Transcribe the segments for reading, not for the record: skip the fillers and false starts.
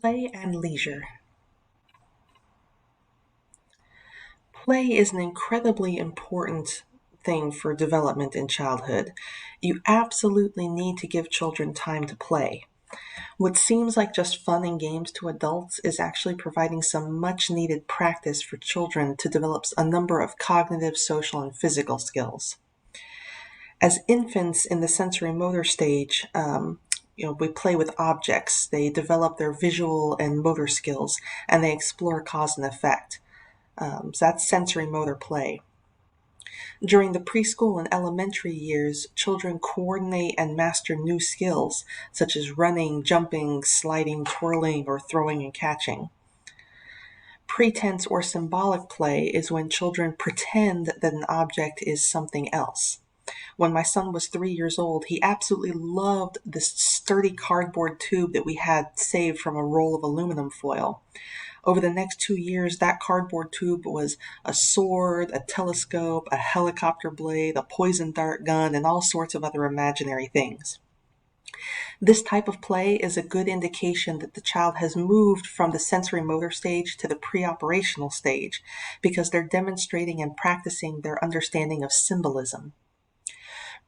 Play and leisure. Play is an incredibly important thing for development in childhood. You absolutely need to give children time to play. What seems like just fun and games to adults is actually providing some much needed practice for children to develop a number of cognitive, social, and physical skills. As infants in the sensory motor stage, we play with objects. They develop their visual and motor skills, and they explore cause and effect. So that's sensory motor play. During the preschool and elementary years, children coordinate and master new skills, such as running, jumping, sliding, twirling, or throwing and catching. Pretense or symbolic play is when children pretend that an object is something else. When my son was 3 years old, he absolutely loved this sturdy cardboard tube that we had saved from a roll of aluminum foil. Over the next 2 years, that cardboard tube was a sword, a telescope, a helicopter blade, a poison dart gun, and all sorts of other imaginary things. This type of play is a good indication that the child has moved from the sensory motor stage to the pre-operational stage because they're demonstrating and practicing their understanding of symbolism.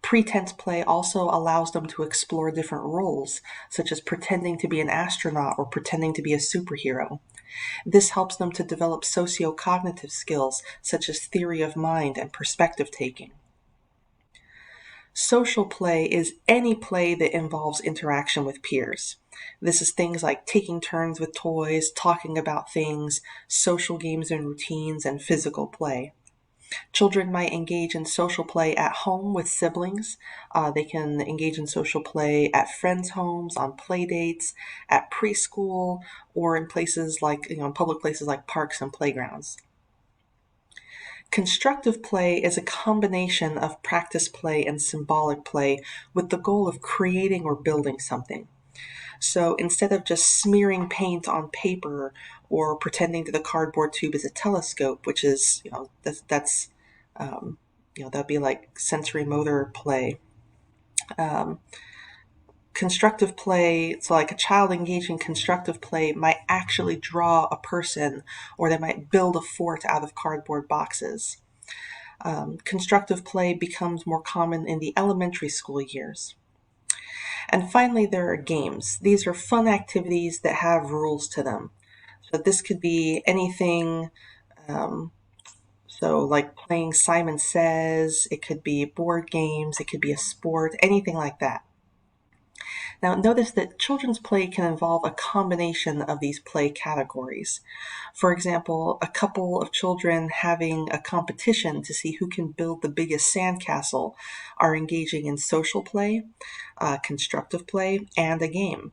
Pretense play also allows them to explore different roles, such as pretending to be an astronaut or pretending to be a superhero. This helps them to develop socio-cognitive skills, such as theory of mind and perspective taking. Social play is any play that involves interaction with peers. This is things like taking turns with toys, talking about things, social games and routines, and physical play. Children might engage in social play at home with siblings. They can engage in social play at friends' homes, on play dates, at preschool, or in places like, in public places like parks and playgrounds. Constructive play is a combination of practice play and symbolic play with the goal of creating or building something. So instead of just smearing paint on paper or pretending that the cardboard tube is a telescope, which is, that'd be like sensory motor play. Constructive play, so like a child engaging constructive play might actually draw a person, or they might build a fort out of cardboard boxes. Constructive play becomes more common in the elementary school years. And finally, there are games. These are fun activities that have rules to them. So this could be anything, like playing Simon Says, it could be board games, it could be a sport, anything like that. Now, notice that children's play can involve a combination of these play categories. For example, a couple of children having a competition to see who can build the biggest sandcastle are engaging in social play, constructive play, and a game.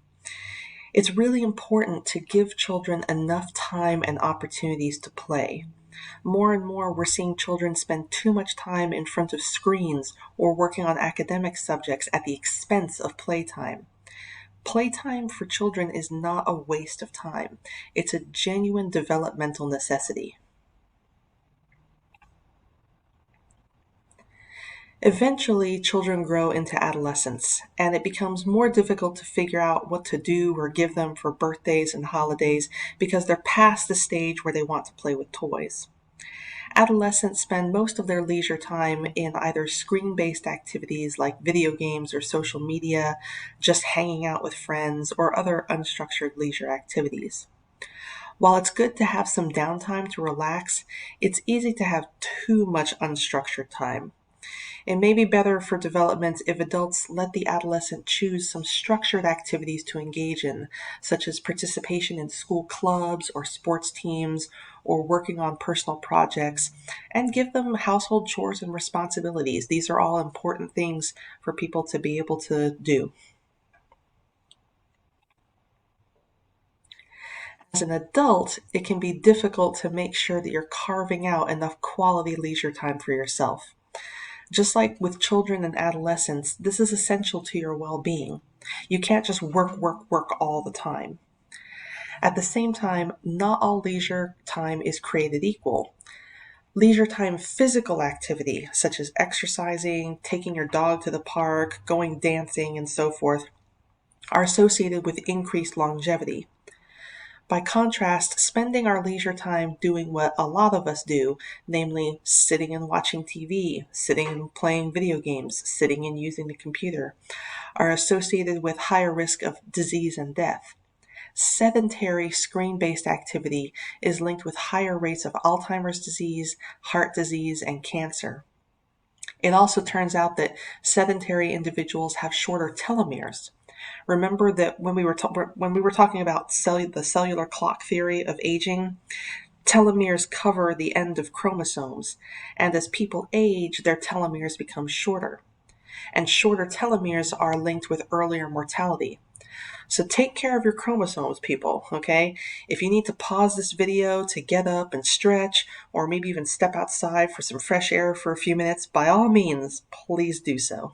It's really important to give children enough time and opportunities to play. More and more, we're seeing children spend too much time in front of screens or working on academic subjects at the expense of playtime. Playtime for children is not a waste of time. It's a genuine developmental necessity. Eventually, children grow into adolescence, and it becomes more difficult to figure out what to do or give them for birthdays and holidays because they're past the stage where they want to play with toys. Adolescents spend most of their leisure time in either screen-based activities like video games or social media, just hanging out with friends, or other unstructured leisure activities. While it's good to have some downtime to relax, it's easy to have too much unstructured time. It may be better for development if adults let the adolescent choose some structured activities to engage in, such as participation in school clubs or sports teams, or working on personal projects, and give them household chores and responsibilities. These are all important things for people to be able to do. As an adult, it can be difficult to make sure that you're carving out enough quality leisure time for yourself. Just like with children and adolescents, this is essential to your well-being. You can't just work, work, work all the time. At the same time, not all leisure time is created equal. Leisure time physical activity, such as exercising, taking your dog to the park, going dancing, and so forth, are associated with increased longevity. By contrast, spending our leisure time doing what a lot of us do, namely sitting and watching TV, sitting and playing video games, sitting and using the computer, are associated with higher risk of disease and death. Sedentary screen-based activity is linked with higher rates of Alzheimer's disease, heart disease, and cancer. It also turns out that sedentary individuals have shorter telomeres. Remember that when we were talking about the cellular clock theory of aging, telomeres cover the end of chromosomes, and as people age, their telomeres become shorter. And shorter telomeres are linked with earlier mortality. So take care of your chromosomes, people, okay? If you need to pause this video to get up and stretch, or maybe even step outside for some fresh air for a few minutes, by all means, please do so.